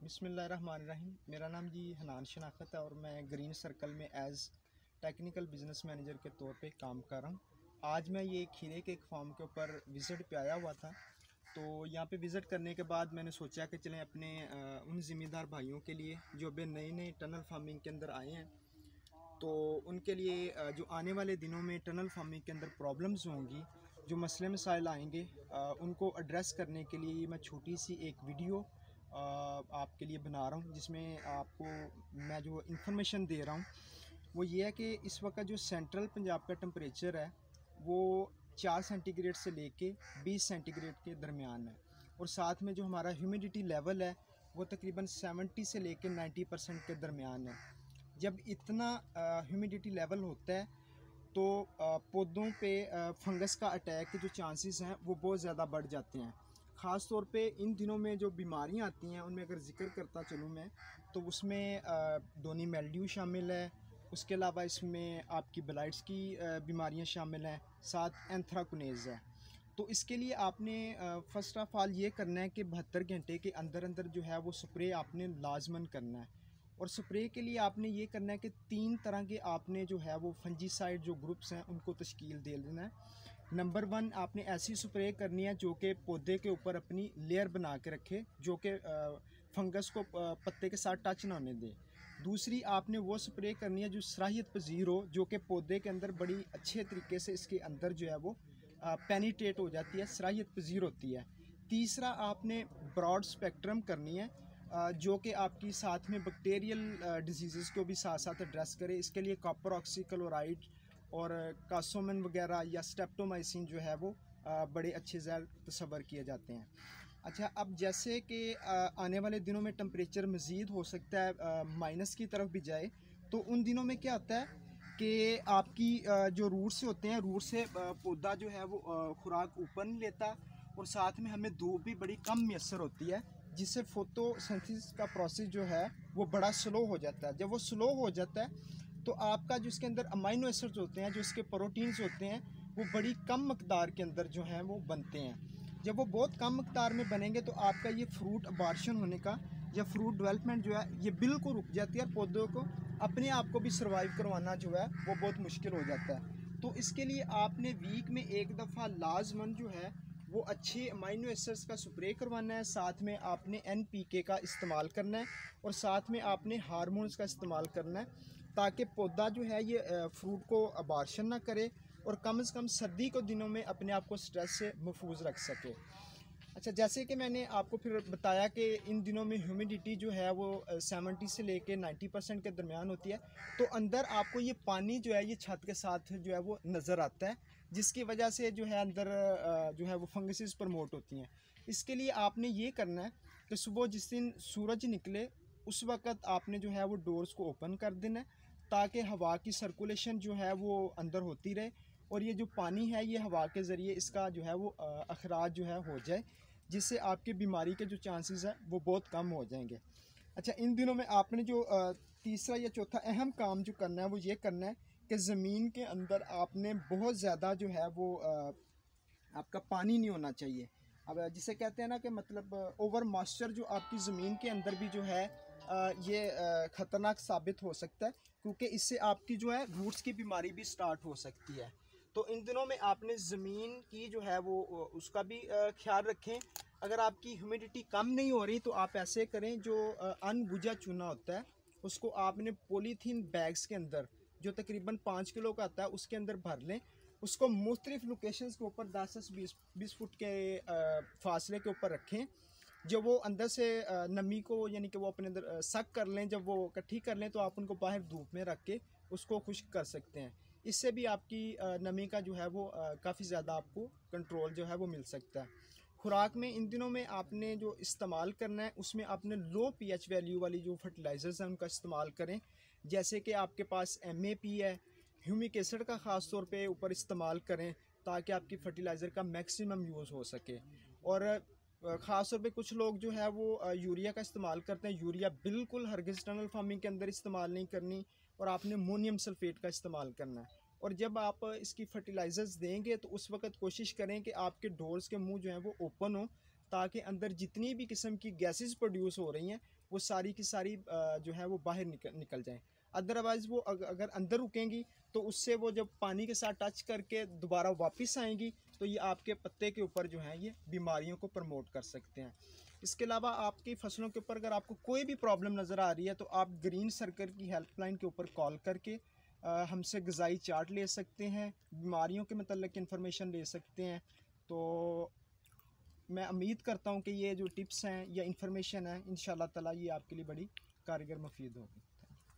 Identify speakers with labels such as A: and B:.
A: बिस्मिल्लाहिर्रहमानिर्रहीम। मेरा नाम जी हनान शनाखत है और मैं ग्रीन सर्कल में एज़ टेक्निकल बिज़नेस मैनेजर के तौर पे काम कर रहा हूँ। आज मैं ये खीरे के एक फार्म के ऊपर विज़िट पे आया हुआ था। तो यहाँ पे विज़िट करने के बाद मैंने सोचा कि चलें अपने उन ज़िम्मेदार भाइयों के लिए जो अभी नए नए टनल फार्मिंग के अंदर आए हैं, तो उनके लिए जो आने वाले दिनों में टनल फार्मिंग के अंदर प्रॉब्लम्स होंगी, जो मसले मसाइल आएंगे, उनको एड्रेस करने के लिए मैं छोटी सी एक वीडियो आपके लिए बना रहा हूँ, जिसमें आपको मैं जो इंफॉर्मेशन दे रहा हूँ वो ये है कि इस वक्त जो सेंट्रल पंजाब का टेम्परेचर है वो 4 सेंटीग्रेड से लेके 20 सेंटीग्रेड के दरमियान है, और साथ में जो हमारा ह्यूमिडिटी लेवल है वो तकरीबन 70 से लेके 90% के दरमियान है। जब इतना ह्यूमिडिटी लेवल होता है तो पौधों पे फंगस का अटैक के जो चांसेस हैं वो बहुत ज़्यादा बढ़ जाते हैं। ख़ास तौर पे इन दिनों में जो बीमारियां आती हैं उनमें अगर ज़िक्र करता चलूँ मैं, तो उसमें दोनी मेल्ड्यू शामिल है। उसके अलावा इसमें आपकी ब्लाइट्स की बीमारियां शामिल हैं, साथ एंथ्राकुनेज है। तो इसके लिए आपने फ़र्स्ट ऑफ़ ऑल ये करना है कि 72 घंटे के अंदर अंदर जो है वो स्प्रे आपने लाजमन करना है। और स्प्रे के लिए आपने ये करना है कि 3 तरह के आपने जो है वो फंजीसाइड जो ग्रुप्स हैं उनको तश्कील दे देना है। नंबर 1, आपने ऐसी स्प्रे करनी है जो कि पौधे के ऊपर अपनी लेयर बना के रखे, जो कि फंगस को पत्ते के साथ टच ना होने दे। दूसरी, आपने वो स्प्रे करनी है जो सलाहियत पजीर हो, जो कि पौधे के अंदर बड़ी अच्छे तरीके से इसके अंदर जो है वो पेनिट्रेट हो जाती है, सलाहियत पजीर होती है। तीसरा, आपने ब्रॉड स्पेक्ट्रम करनी है जो कि आपकी साथ में बैक्टीरियल डिजीज़ को भी साथ साथ एड्रेस करे। इसके लिए कॉपर ऑक्सीक्लोराइड और कासोमन वगैरह या स्टेप्टोमाइसिन जो है वो बड़े अच्छे ज़ैर तस्वर किए जाते हैं। अच्छा, अब जैसे कि आने वाले दिनों में टेम्परेचर मज़ीद हो सकता है माइनस की तरफ भी जाए, तो उन दिनों में क्या होता है कि आपकी जो रूट से होते हैं, रूट से पौधा जो है वो खुराक ऊपर नहीं लेता, और साथ में हमें धूप भी बड़ी कम मैसर होती है, जिससे फोटोसिंथेसिस का प्रोसेस जो है वो बड़ा स्लो हो जाता है। जब वो स्लो हो जाता है तो आपका जो इसके अंदर अमाइनो एसिड्स होते हैं, जो इसके प्रोटीन्स होते हैं, वो बड़ी कम मकदार के अंदर जो हैं वो बनते हैं। जब वो बहुत कम मकदार में बनेंगे तो आपका ये फ्रूट अबार्शन होने का या फ्रूट डेवलपमेंट जो है ये बिल्कुल रुक जाती है, और पौधों को अपने आप को भी सर्वाइव करवाना जो है वो बहुत मुश्किल हो जाता है। तो इसके लिए आपने वीक में एक दफ़ा लाजमन जो है वो अच्छे अमाइनो एसिड्स का स्प्रे करवाना है, साथ में आपने NPK का इस्तेमाल करना है, और साथ में आपने हार्मोन्स का इस्तेमाल करना है, ताकि पौधा जो है ये फ्रूट को अबार्शन ना करे और कम से कम सर्दी के दिनों में अपने आप को स्ट्रेस से महफूज रख सके। अच्छा, जैसे कि मैंने आपको फिर बताया कि इन दिनों में ह्यूमिडिटी जो है वो 70 से लेके 90% के दरमियान होती है, तो अंदर आपको ये पानी जो है ये छत के साथ जो है वो नज़र आता है, जिसकी वजह से जो है अंदर जो है वो फंगसेस प्रमोट होती हैं। इसके लिए आपने ये करना है कि सुबह जिस दिन सूरज निकले उस वक़्त आपने जो है वो डोर्स को ओपन कर देना है, ताकि हवा की सर्कुलेशन जो है वो अंदर होती रहे, और ये जो पानी है ये हवा के ज़रिए इसका जो है वो अखराज जो है हो जाए, जिससे आपकी बीमारी के जो चांसेस हैं वो बहुत कम हो जाएंगे। अच्छा, इन दिनों में आपने जो तीसरा या चौथा अहम काम जो करना है वो ये करना है कि ज़मीन के अंदर आपने बहुत ज़्यादा जो है वो आपका पानी नहीं होना चाहिए। अब जिसे कहते हैं ना कि मतलब ओवर मॉइस्चर जो आपकी ज़मीन के अंदर भी जो है ये ख़तरनाक साबित हो सकता है, क्योंकि इससे आपकी जो है रूट्स की बीमारी भी स्टार्ट हो सकती है। तो इन दिनों में आपने ज़मीन की जो है वो उसका भी ख्याल रखें। अगर आपकी ह्यूमिडिटी कम नहीं हो रही तो आप ऐसे करें, जो अनबुझा चूना होता है उसको आपने पॉलीथीन बैग्स के अंदर, जो तकरीबन 5 किलो का आता है, उसके अंदर भर लें। उसको मुख्तलिफ लोकेशंस के ऊपर 10-20 फुट के फासले के ऊपर रखें। जब वो अंदर से नमी को यानी कि वो अपने अंदर सक कर लें, जब वो इकट्ठी कर लें तो आप उनको बाहर धूप में रख के उसको खुश्क कर सकते हैं। इससे भी आपकी नमी का जो है वो काफ़ी ज़्यादा आपको कंट्रोल जो है वो मिल सकता है। खुराक में इन दिनों में आपने जो इस्तेमाल करना है उसमें आपने लो pH वैल्यू वाली जो फर्टिलाइज़र्स हैं उनका इस्तेमाल करें, जैसे कि आपके पास MAP है। ह्यूमिक एसिड का ख़ास तौर पे ऊपर इस्तेमाल करें, ताकि आपकी फर्टिलाइज़र का मैक्सिमम यूज़ हो सके। और ख़ास तौर पे कुछ लोग जो है वो यूरिया का इस्तेमाल करते हैं। यूरिया बिल्कुल हरगिज़ टनल फार्मिंग के अंदर इस्तेमाल नहीं करनी, और आपने अमोनियम सल्फेट का इस्तेमाल करना है। और जब आप इसकी फर्टिलाइज़र्स देंगे तो उस वक्त कोशिश करें कि आपके डोर्स के मुंह जो हैं वो ओपन हो, ताकि अंदर जितनी भी किस्म की गैसेस प्रोड्यूस हो रही हैं वो सारी की सारी जो है वो बाहर निकल जाएं। अदरवाइज़ वो अगर अंदर रुकेंगी तो उससे वो जब पानी के साथ टच करके दोबारा वापस आएंगी तो ये आपके पत्ते के ऊपर जो है ये बीमारियों को प्रमोट कर सकते हैं। इसके अलावा आपकी फसलों के ऊपर अगर आपको कोई भी प्रॉब्लम नज़र आ रही है तो आप ग्रीन सर्कल की हेल्पलाइन के ऊपर कॉल करके हमसे ग़िज़ाई चार्ट ले सकते हैं, बीमारियों के मतलब इन्फॉर्मेशन ले सकते हैं। तो मैं उम्मीद करता हूँ कि ये जो टिप्स हैं या इन्फॉर्मेशन है इंशाल्लाह ताला ये आपके लिए बड़ी कारगर मुफीद होगी।